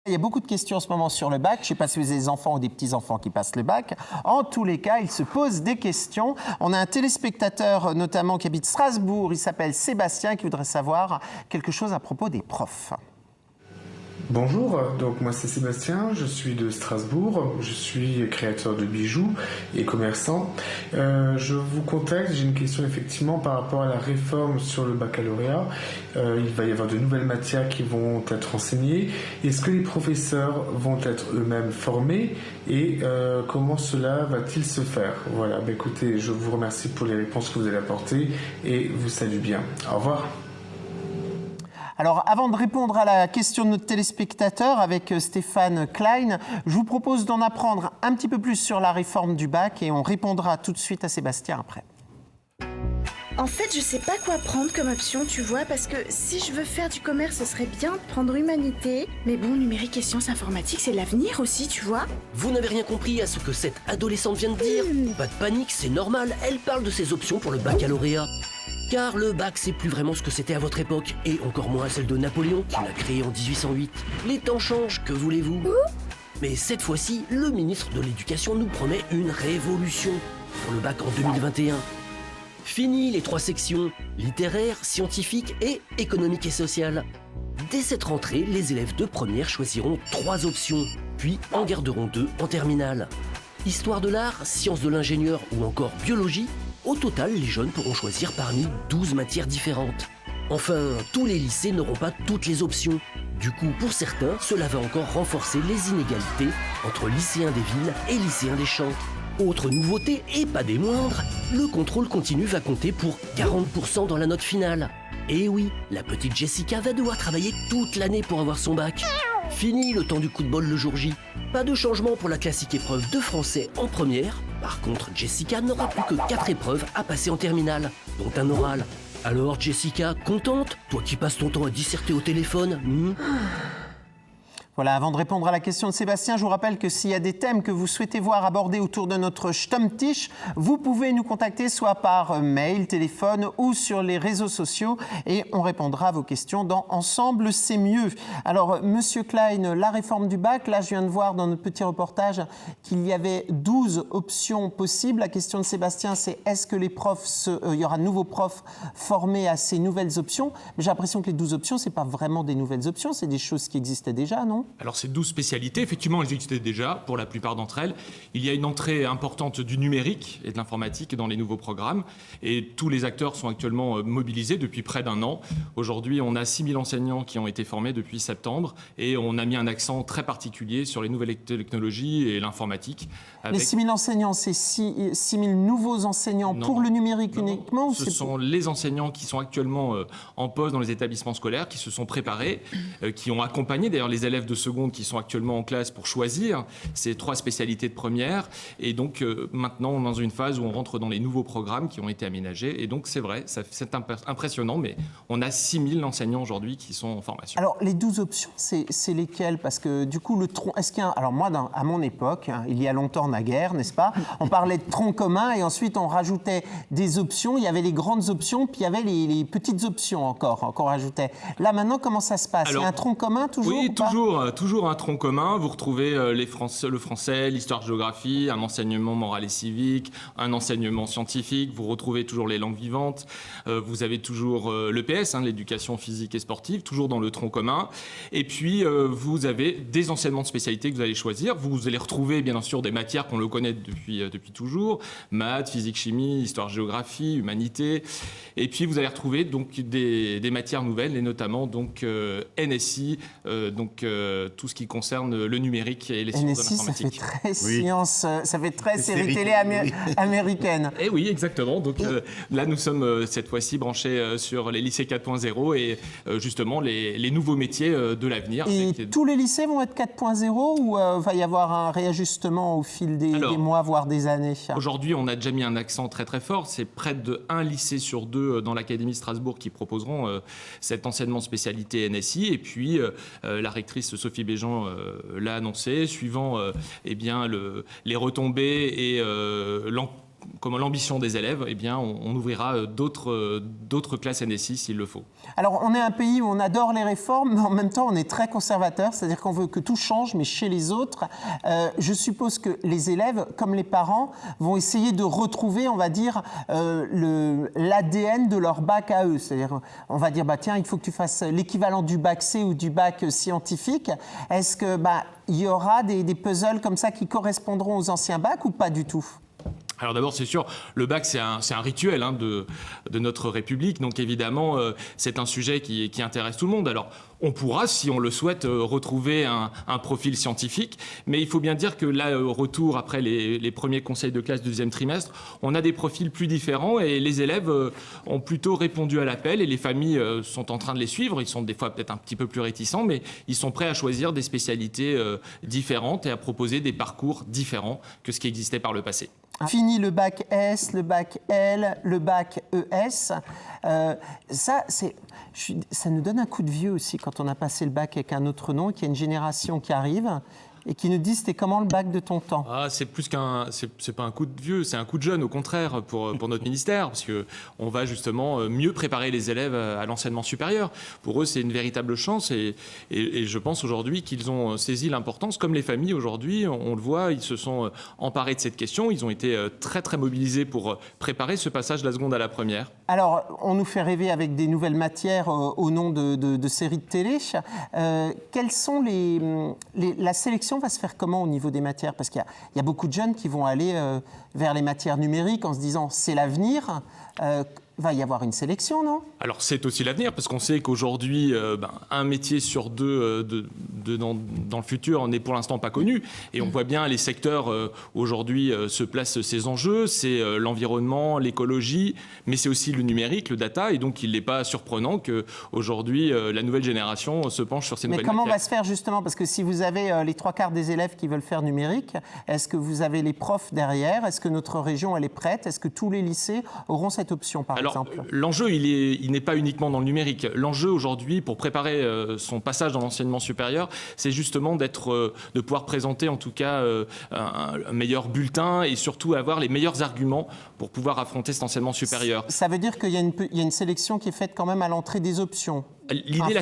Il y a beaucoup de questions en ce moment sur le bac. Je ne sais pas si vous avez des enfants ou des petits-enfants qui passent le bac. En tous les cas, ils se posent des questions. On a un téléspectateur notamment qui habite Strasbourg. Il s'appelle Sébastien qui voudrait savoir quelque chose à propos des profs. Bonjour, donc moi c'est Sébastien, je suis de Strasbourg, je suis créateur de bijoux et commerçant. Je vous contacte, j'ai une question effectivement par rapport à la réforme sur le baccalauréat. Il va y avoir de nouvelles matières qui vont être enseignées. Est-ce que les professeurs vont être eux-mêmes formés et comment cela va-t-il se faire? Voilà, écoutez, je vous remercie pour les réponses que vous allez apporter et vous salue bien. Au revoir. Alors, avant de répondre à la question de notre téléspectateur avec Stéphane Klein, je vous propose d'en apprendre un petit peu plus sur la réforme du bac et on répondra tout de suite à Sébastien après. En fait, je sais pas quoi prendre comme option, tu vois, parce que si je veux faire du commerce, ce serait bien de prendre humanité. Mais bon, numérique et sciences informatiques, c'est l'avenir aussi, tu vois. Vous n'avez rien compris à ce que cette adolescente vient de dire. Pas de panique, c'est normal, elle parle de ses options pour le baccalauréat. Car le bac, c'est plus vraiment ce que c'était à votre époque, et encore moins celle de Napoléon, qui l'a créé en 1808. Les temps changent, que voulez-vous? Mais cette fois-ci, le ministre de l'Éducation nous promet une révolution pour le bac en 2021. Fini les 3 sections, littéraire, scientifique et économique et sociale. Dès cette rentrée, les élèves de première choisiront 3 options, puis en garderont 2 en terminale. Histoire de l'art, sciences de l'ingénieur ou encore biologie. Au total, les jeunes pourront choisir parmi 12 matières différentes. Enfin, tous les lycées n'auront pas toutes les options. Du coup, pour certains, cela va encore renforcer les inégalités entre lycéens des villes et lycéens des champs. Autre nouveauté, et pas des moindres, le contrôle continu va compter pour 40% dans la note finale. Et oui, la petite Jessica va devoir travailler toute l'année pour avoir son bac. Fini le temps du coup de bol le jour J. Pas de changement pour la classique épreuve de français en première. Par contre, Jessica n'aura plus que 4 épreuves à passer en terminale, dont un oral. Alors Jessica, contente? Toi qui passes ton temps à disserter au téléphone Voilà, avant de répondre à la question de Sébastien, je vous rappelle que s'il y a des thèmes que vous souhaitez voir abordés autour de notre Stammtisch, vous pouvez nous contacter soit par mail, téléphone ou sur les réseaux sociaux et on répondra à vos questions dans Ensemble, c'est mieux. Alors, Monsieur Klein, la réforme du bac, là, je viens de voir dans notre petit reportage qu'il y avait 12 options possibles. La question de Sébastien, c'est est-ce que les profs, il y aura de nouveaux profs formés à ces nouvelles options? Mais j'ai l'impression que les 12 options, c'est pas vraiment des nouvelles options, c'est des choses qui existaient déjà, non? Alors ces 12 spécialités, effectivement, elles existaient déjà pour la plupart d'entre elles. Il y a une entrée importante du numérique et de l'informatique dans les nouveaux programmes et tous les acteurs sont actuellement mobilisés depuis près d'un an. Aujourd'hui, on a 6000 enseignants qui ont été formés depuis septembre et on a mis un accent très particulier sur les nouvelles technologies et l'informatique. Les 6000 enseignants, c'est 6000 nouveaux enseignants pour le numérique uniquement? Ce sont les enseignants qui sont actuellement en poste dans les établissements scolaires, qui se sont préparés, qui ont accompagné d'ailleurs les élèves de seconde qui sont actuellement en classe pour choisir ces 3 spécialités de première. Et donc maintenant, on est dans une phase où on rentre dans les nouveaux programmes qui ont été aménagés. Et donc c'est vrai, c'est impressionnant, mais on a 6000 enseignants aujourd'hui qui sont en formation. Alors les 12 options, c'est lesquelles? Parce que du coup, le tronc, est-ce qu'il y a alors moi, à mon époque, il y a longtemps naguère, n'est-ce pas? On parlait de tronc commun et ensuite on rajoutait des options. Il y avait les grandes options, puis il y avait les petites options encore qu'on rajoutait. Là maintenant, comment ça se passe? Alors, il y a un tronc commun toujours? Oui, toujours un tronc commun. Vous retrouvez le français, l'histoire-géographie, un enseignement moral et civique, un enseignement scientifique. Vous retrouvez toujours les langues vivantes. Vous avez toujours l'EPS, l'éducation physique et sportive, toujours dans le tronc commun. Et puis, vous avez des enseignements de spécialité que vous allez choisir. Vous allez retrouver, bien sûr, des matières qu'on le connaît depuis toujours. Maths, physique, chimie, histoire-géographie, humanité. Et puis, vous allez retrouver donc, des matières nouvelles, et notamment donc, NSI, tout ce qui concerne le numérique et les sciences de l'informatique. Ça fait très science, ça fait très série télé américaine. Et oui, exactement. Donc là, nous sommes cette fois-ci branchés sur les lycées 4.0 et justement les nouveaux métiers de l'avenir. Et tous les lycées vont être 4.0 ou va y avoir un réajustement au fil des mois, voire des années? Aujourd'hui, on a déjà mis un accent très très fort. C'est près de 1 lycée sur 2 dans l'Académie Strasbourg qui proposeront cet enseignement spécialité NSI. Et puis, la rectrice Sophie Béjean l'a annoncé, suivant les retombées et comme l'ambition des élèves, eh bien, on ouvrira d'autres classes NSI s'il le faut. Alors, on est un pays où on adore les réformes, mais en même temps, on est très conservateur, c'est-à-dire qu'on veut que tout change, mais chez les autres. Je suppose que les élèves, comme les parents, vont essayer de retrouver, on va dire, l'ADN de leur bac à eux. C'est-à-dire, on va dire, tiens, il faut que tu fasses l'équivalent du bac C ou du bac scientifique. Est-ce que il y aura des puzzles comme ça qui correspondront aux anciens bacs ou pas du tout ? Alors d'abord, c'est sûr, le bac, c'est un rituel de notre République. Donc évidemment, c'est un sujet qui intéresse tout le monde. Alors, on pourra, si on le souhaite, retrouver un profil scientifique. Mais il faut bien dire que là, au retour, après les premiers conseils de classe du deuxième trimestre, on a des profils plus différents et les élèves ont plutôt répondu à l'appel et les familles sont en train de les suivre. Ils sont des fois peut-être un petit peu plus réticents, mais ils sont prêts à choisir des spécialités différentes et à proposer des parcours différents que ce qui existait par le passé. Fini le bac S, le bac L, le bac ES. Ça nous donne un coup de vieux aussi quand on a passé le bac avec un autre nom, qu'il y a une génération qui arrive et qui nous dit c'était comment le bac de ton temps. C'est plus c'est pas un coup de vieux, c'est un coup de jeune au contraire pour notre ministère, parce que on va justement mieux préparer les élèves à l'enseignement supérieur. Pour eux, c'est une véritable chance et je pense aujourd'hui qu'ils ont saisi l'importance, comme les familles aujourd'hui, on le voit, ils se sont emparés de cette question, ils ont été très très mobilisés pour préparer ce passage de la seconde à la première. Alors, on nous fait rêver avec des nouvelles matières au nom de séries de télé. Quelles sont la sélection va se faire comment au niveau des matières ? Parce qu'il y a beaucoup de jeunes qui vont aller vers les matières numériques en se disant c'est l'avenir. Va y avoir une sélection, non ? Alors c'est aussi l'avenir, parce qu'on sait qu'aujourd'hui, un métier sur deux dans le futur n'est pour l'instant pas connu. Et on voit bien les secteurs aujourd'hui se placent ces enjeux, c'est l'environnement, l'écologie, mais c'est aussi le numérique, le data. Et donc il n'est pas surprenant qu'aujourd'hui, la nouvelle génération se penche sur ces nouvelles matières. Mais comment va se faire justement ? Parce que si vous avez les 3/4 des élèves qui veulent faire numérique, est-ce que vous avez les profs derrière ? Est-ce que notre région, elle est prête ? Est-ce que tous les lycées auront cette option, par exemple ? L'enjeu, il n'est pas uniquement dans le numérique. L'enjeu aujourd'hui, pour préparer son passage dans l'enseignement supérieur, c'est justement de pouvoir présenter en tout cas un meilleur bulletin et surtout avoir les meilleurs arguments pour pouvoir affronter cet enseignement supérieur. Ça veut dire qu'il y a une sélection qui est faite quand même à l'entrée des options. L'idée,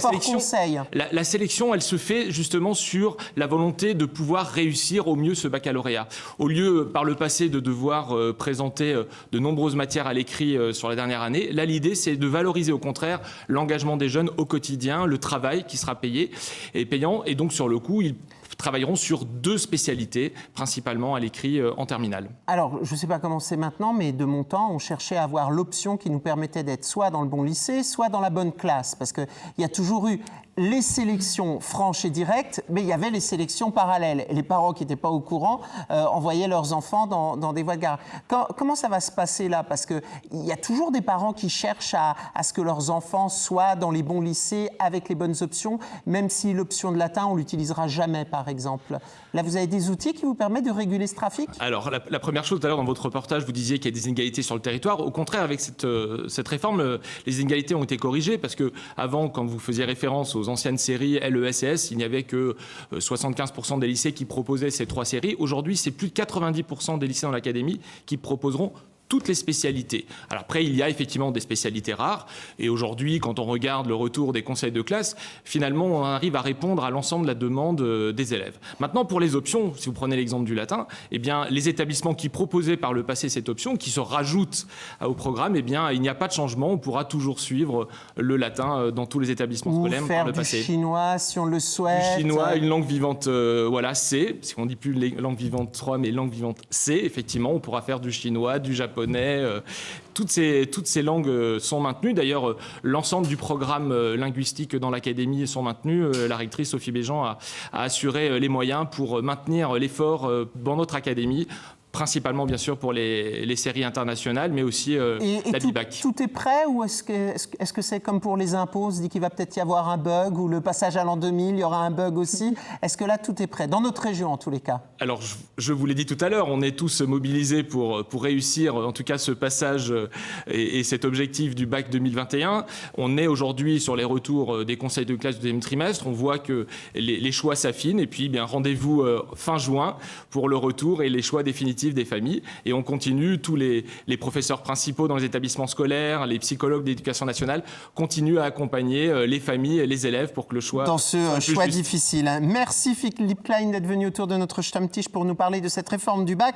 la sélection, elle se fait justement sur la volonté de pouvoir réussir au mieux ce baccalauréat. Au lieu, par le passé, de devoir présenter de nombreuses matières à l'écrit sur la dernière année, là, l'idée, c'est de valoriser au contraire l'engagement des jeunes au quotidien, le travail qui sera payé et payant. Et donc, sur le coup, ils travailleront sur 2 spécialités, principalement à l'écrit en terminale. Alors, je ne sais pas comment c'est maintenant, mais de mon temps, on cherchait à avoir l'option qui nous permettait d'être soit dans le bon lycée, soit dans la bonne classe. Parce qu'il y a toujours eu les sélections franches et directes, mais il y avait les sélections parallèles. Et les parents qui n'étaient pas au courant envoyaient leurs enfants dans des voies de garage. Comment ça va se passer là ? Parce qu'il y a toujours des parents qui cherchent à ce que leurs enfants soient dans les bons lycées avec les bonnes options, même si l'option de latin, on ne l'utilisera jamais, par exemple. Là, vous avez des outils qui vous permettent de réguler ce trafic ? Alors, la première chose, tout à l'heure, dans votre reportage, vous disiez qu'il y a des inégalités sur le territoire. Au contraire, avec cette réforme, les inégalités ont été corrigées parce qu'avant, quand vous faisiez référence aux anciennes séries LES et S, il n'y avait que 75% des lycées qui proposaient ces 3 séries. Aujourd'hui, c'est plus de 90% des lycées dans l'académie qui proposeront toutes les spécialités. Alors après, il y a effectivement des spécialités rares. Et aujourd'hui, quand on regarde le retour des conseils de classe, finalement, on arrive à répondre à l'ensemble de la demande des élèves. Maintenant, pour les options, si vous prenez l'exemple du latin, eh bien, les établissements qui proposaient par le passé cette option, qui se rajoutent au programme, eh bien, il n'y a pas de changement. On pourra toujours suivre le latin dans tous les établissements scolaires par le passé. Ou faire du chinois, si on le souhaite. Du chinois, une langue vivante, C. Si on ne dit plus langue vivante 3, mais langue vivante C, effectivement, on pourra faire du chinois, du japonais. Toutes ces langues sont maintenues. D'ailleurs, l'ensemble du programme linguistique dans l'académie sont maintenus. La rectrice Sophie Béjean a assuré les moyens pour maintenir l'effort dans notre académie, principalement bien sûr pour les séries internationales, mais aussi la BIBAC. Tout est prêt ou est-ce que c'est comme pour les impôts, on se dit qu'il va peut-être y avoir un bug, ou le passage à l'an 2000, il y aura un bug aussi. Est-ce que là, tout est prêt, dans notre région en tous les cas? Alors, je vous l'ai dit tout à l'heure, on est tous mobilisés pour réussir, en tout cas, ce passage et cet objectif du bac 2021. On est aujourd'hui sur les retours des conseils de classe du deuxième trimestre. On voit que les choix s'affinent. Et puis, bien, rendez-vous fin juin pour le retour et les choix définitifs respectives des familles. Et on continue, tous les professeurs principaux dans les établissements scolaires, les psychologues d'éducation nationale continuent à accompagner les familles et les élèves pour que le choix dans ce soit plus choix juste. difficile. Merci Philippe Klein d'être venu autour de notre Stammtisch pour nous parler de cette réforme du bac.